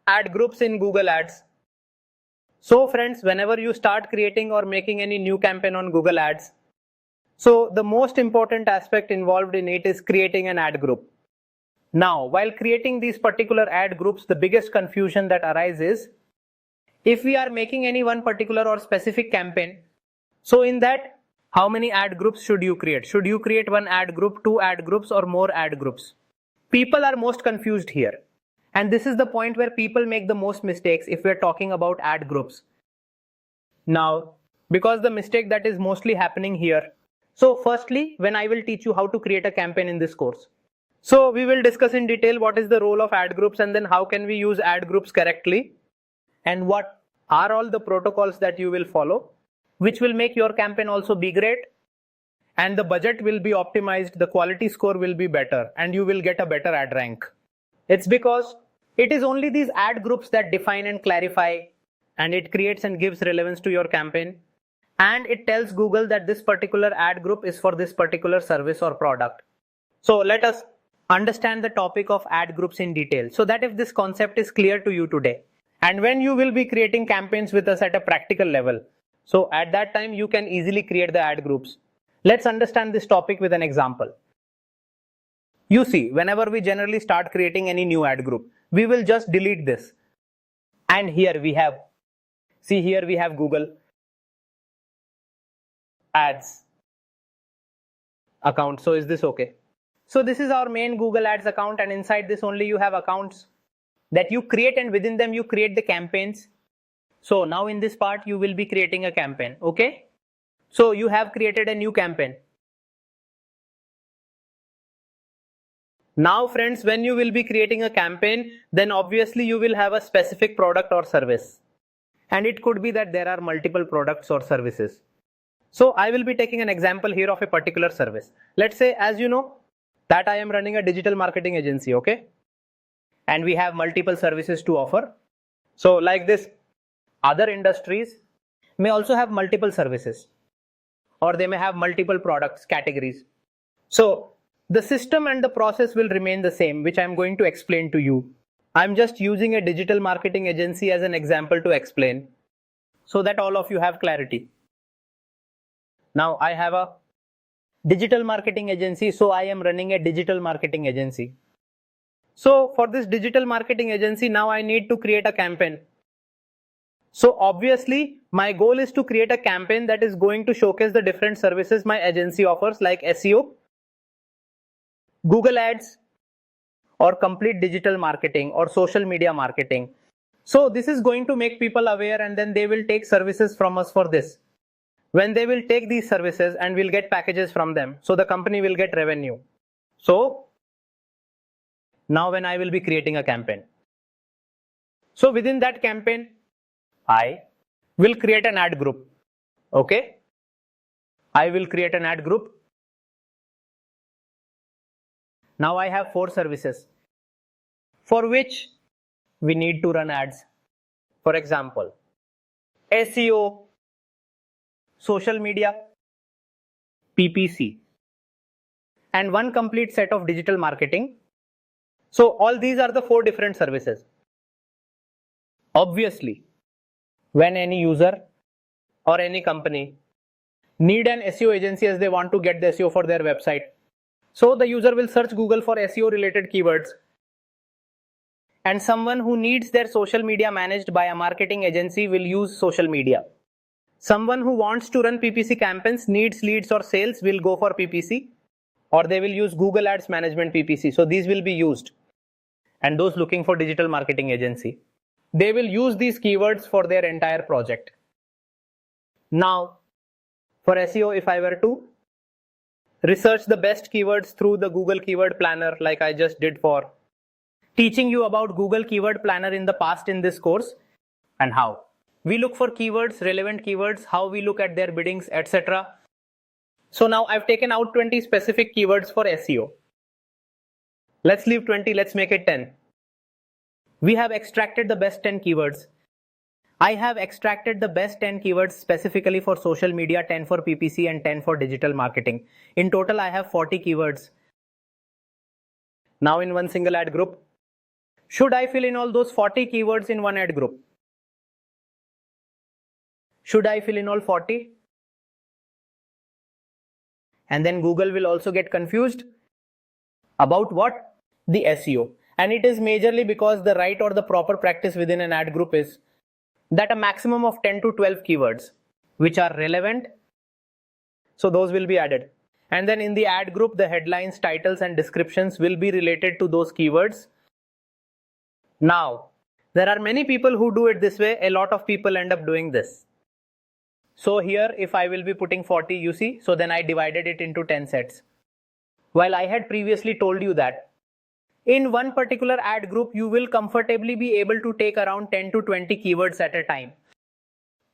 ad groups in Google Ads. So friends, whenever you start creating or making any new campaign on Google Ads, so the most important aspect involved in it is creating an ad group. Now, while creating these particular ad groups, the biggest confusion that arises, if we are making any one particular or specific campaign, so in that, how many ad groups should you create? Should you create one ad group, two ad groups, or more ad groups? People are most confused here. And this is the point where people make the most mistakes if we're talking about ad groups. Now, because the mistake that is mostly happening here. So firstly, when I will teach you how to create a campaign in this course. So we will discuss in detail what is the role of ad groups and then how can we use ad groups correctly and what are all the protocols that you will follow, which will make your campaign also be great and the budget will be optimized, the quality score will be better and you will get a better ad rank. It's because it is only these ad groups that define and clarify and it creates and gives relevance to your campaign and it tells Google that this particular ad group is for this particular service or product. So let us understand the topic of ad groups in detail so that if this concept is clear to you today and when you will be creating campaigns with us at a practical level, so at that time you can easily create the ad groups. Let's understand this topic with an example. You see, whenever we generally start creating any new ad group, we will just delete this. And here we have, see here we have Google Ads account. So is this okay? So this is our main Google Ads account and inside this only you have accounts that you create and within them you create the campaigns. So now in this part you will be creating a campaign, okay? So you have created a new campaign. Now friends, when you will be creating a campaign, then obviously you will have a specific product or service. And it could be that there are multiple products or services. So I will be taking an example here of a particular service. Let's say, as you know, that I am running a digital marketing agency, okay? And we have multiple services to offer. So like this, other industries may also have multiple services or they may have multiple products categories. So the system and the process will remain the same, which I'm going to explain to you. I'm just using a digital marketing agency as an example to explain so that all of you have clarity. Now I have a digital marketing agency, so I am running a digital marketing agency. So for this digital marketing agency, now I need to create a campaign. So obviously my goal is to create a campaign that is going to showcase the different services my agency offers like SEO, Google Ads, or complete digital marketing or social media marketing. So this is going to make people aware and then they will take services from us for this. When they will take these services and we'll get packages from them, so the company will get revenue. So now when I will be creating a campaign. So within that campaign, I will create an ad group. Okay. I will create an ad group. Now I have 4 services for which we need to run ads. For example, SEO, social media, PPC, and one complete set of digital marketing. So all these are the 4 different services. Obviously, when any user or any company need an SEO agency as they want to get the SEO for their website, so the user will search Google for SEO related keywords. And someone who needs their social media managed by a marketing agency will use social media. Someone who wants to run PPC campaigns, needs leads or sales will go for PPC or they will use Google Ads Management PPC. So these will be used. And those looking for digital marketing agency, they will use these keywords for their entire project. Now, for SEO, if I were to research the best keywords through the Google Keyword Planner like I just did for teaching you about Google Keyword Planner in the past in this course and how we look for keywords, relevant keywords, how we look at their biddings, etc. So now I've taken out 20 specific keywords for SEO. Let's leave 20, let's make it 10. We have extracted the best 10 keywords. I have extracted the best 10 keywords specifically for social media, 10 for PPC and 10 for digital marketing. In total, I have 40 keywords. Now in one single ad group, Should I fill in all those 40 keywords in one ad group? Should I fill in all 40? And then Google will also get confused about what? The SEO. And it is majorly because the right or the proper practice within an ad group is that a maximum of 10 to 12 keywords which are relevant, so those will be added. And then in the ad group, the headlines, titles and descriptions will be related to those keywords. Now, there are many people who do it this way. A lot of people end up doing this. So here, if I will be putting 40, you see, so then I divided it into 10 sets. While I had previously told you that in one particular ad group, you will comfortably be able to take around 10 to 20 keywords at a time.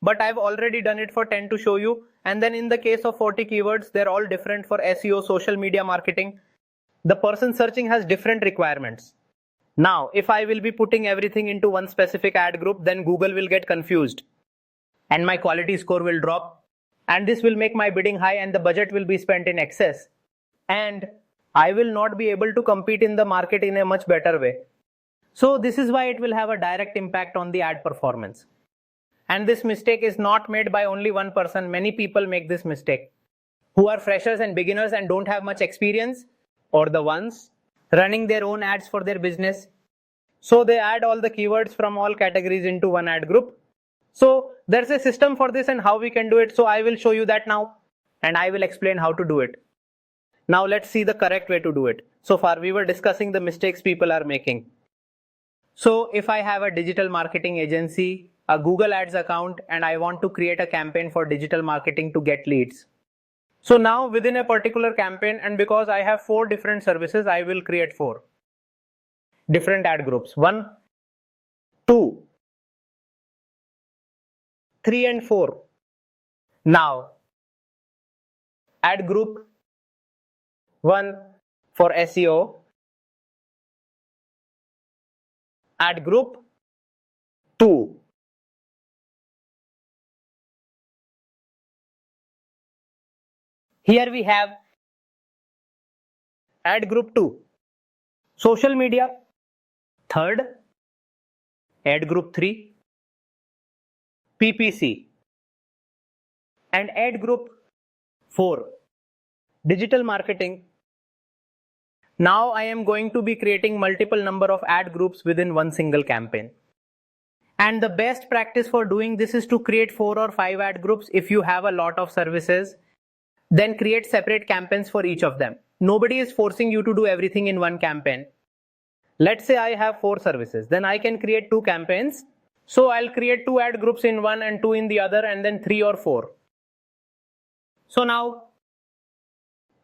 But I've already done it for 10 to show you. And then in the case of 40 keywords, they're all different for SEO, social media marketing. The person searching has different requirements. Now, if I will be putting everything into one specific ad group, then Google will get confused and my quality score will drop, and this will make my bidding high and the budget will be spent in excess, and I will not be able to compete in the market in a much better way. So this is why it will have a direct impact on the ad performance. And this mistake is not made by only one person. Many people make this mistake who are freshers and beginners and don't have much experience, or the ones running their own ads for their business. So they add all the keywords from all categories into one ad group. So there's a system for this and how we can do it. So I will show you that now and I will explain how to do it. Now let's see the correct way to do it. So far we were discussing the mistakes people are making. So if I have a digital marketing agency, a Google Ads account, and I want to create a campaign for digital marketing to get leads. So now within a particular campaign, and because I have 4 different services, I will create 4 different ad groups. 1, 2, 3 and 4. Now, ad group 1 for SEO, ad group 2 here we have ad group 2, social media, third, ad group 3, PPC, and ad group 4, digital marketing. Now I am going to be creating multiple number of ad groups within one single campaign. And the best practice for doing this is to create 4 or 5 ad groups. If you have a lot of services, then create separate campaigns for each of them. Nobody is forcing you to do everything in one campaign. Let's say I have 4 services, then I can create 2 campaigns. So I'll create 2 ad groups in one and 2 in the other, and then 3 or 4. So now,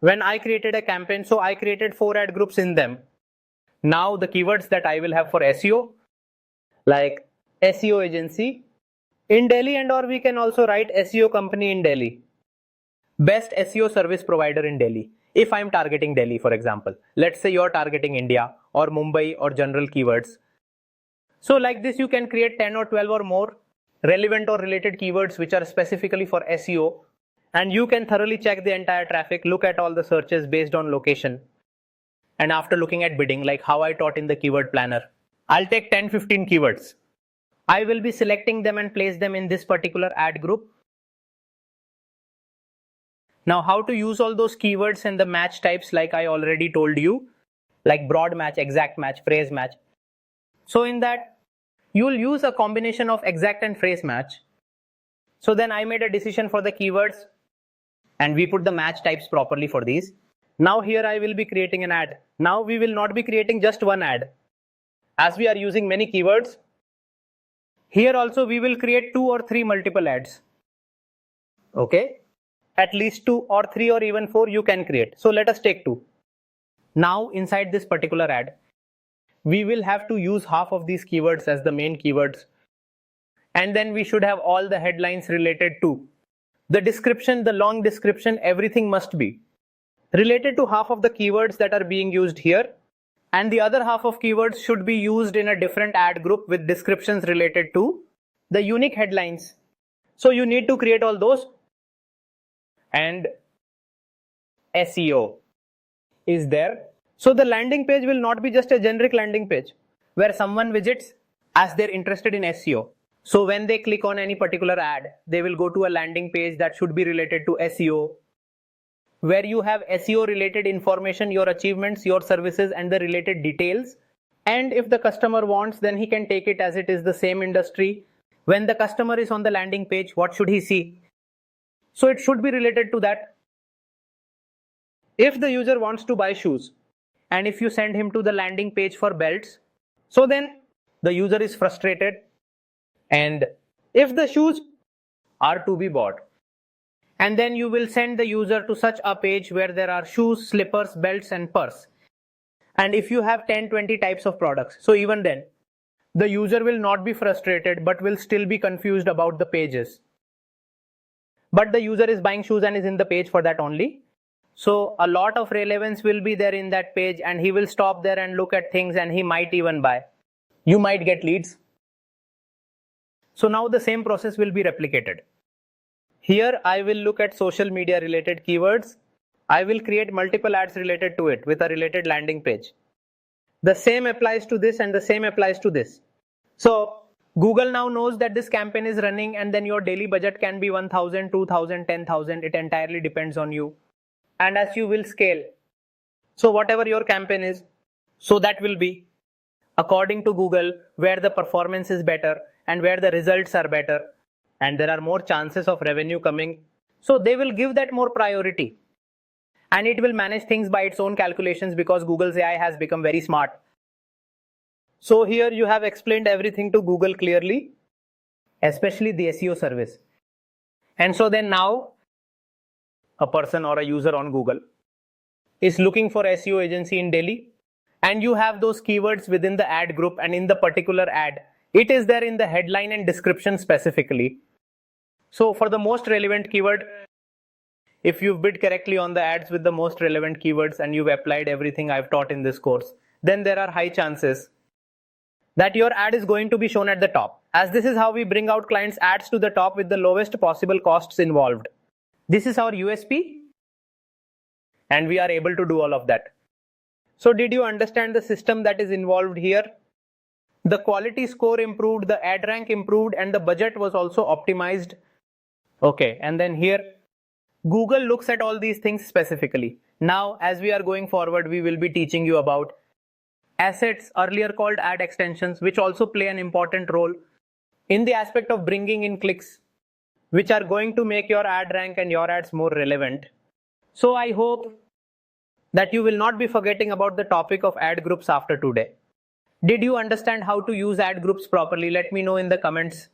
when I created a campaign, so I created 4 ad groups in them. Now the keywords that I will have for SEO, like SEO agency in Delhi, and or we can also write SEO company in Delhi. Best SEO service provider in Delhi. If I'm targeting Delhi, for example, let's say you're targeting India or Mumbai or general keywords. So like this, you can create 10 or 12 or more relevant or related keywords which are specifically for SEO, and you can thoroughly check the entire traffic, look at all the searches based on location. And after looking at bidding, like how I taught in the keyword planner, I'll take 10-15 keywords. I will be selecting them and place them in this particular ad group. Now how to use all those keywords and the match types, like I already told you, like broad match, exact match, phrase match. So in that, you'll use a combination of exact and phrase match. So then I made a decision for the keywords and we put the match types properly for these. Now here I will be creating an ad. Now we will not be creating just one ad. As we are using many keywords, here also we will create 2 or 3 multiple ads. Okay? At least 2 or 3 or even 4 you can create. So let us take 2. Now inside this particular ad, we will have to use half of these keywords as the main keywords. And then we should have all the headlines related to the description, the long description, everything must be related to half of the keywords that are being used here. And the other half of keywords should be used in a different ad group with descriptions related to the unique headlines. So you need to create all those. And SEO is there. So the landing page will not be just a generic landing page. where someone visits as they're interested in SEO. So when they click on any particular ad, they will go to a landing page that should be related to SEO, where you have SEO related information, your achievements, your services, and the related details. And if the customer wants, then he can take it as it is the same industry. When the customer is on the landing page, what should he see? So it should be related to that. If the user wants to buy shoes, and if you send him to the landing page for belts, so then the user is frustrated. And if the shoes are to be bought, and then you will send the user to such a page where there are shoes, slippers, belts, and purse. And if you have 10-20 types of products, so even then the user will not be frustrated but will still be confused about the pages. But the user is buying shoes and is in the page for that only. So a lot of relevance will be there in that page, and he will stop there and look at things, and he might even buy. You might get leads. So now the same process will be replicated. Here I will look at social media related keywords. I will create multiple ads related to it with a related landing page. The same applies to this and the same applies to this. So Google now knows that this campaign is running, and then your daily budget can be 1,000, 2,000, 10,000. It entirely depends on you. And as you will scale, so whatever your campaign is, so that will be according to Google where the performance is better and where the results are better and there are more chances of revenue coming. So they will give that more priority, and it will manage things by its own calculations because Google's AI has become very smart. So here you have explained everything to Google clearly, especially the SEO service. And so then now a person or a user on Google is looking for SEO agency in Delhi, and you have those keywords within the ad group, and in the particular ad, it is there in the headline and description specifically. So for the most relevant keyword, if you've bid correctly on the ads with the most relevant keywords and you've applied everything I've taught in this course, then there are high chances that your ad is going to be shown at the top, as this is how we bring out clients' ads to the top with the lowest possible costs involved. This is our USP, and we are able to do all of that. So did you understand the system that is involved here? The quality score improved, the ad rank improved, and the budget was also optimized. Okay, and then here Google looks at all these things specifically. Now as we are going forward, we will be teaching you about assets, earlier called ad extensions, which also play an important role in the aspect of bringing in clicks, which are going to make your ad rank and your ads more relevant. So I hope that you will not be forgetting about the topic of ad groups after today. Did you understand how to use ad groups properly? Let me know in the comments.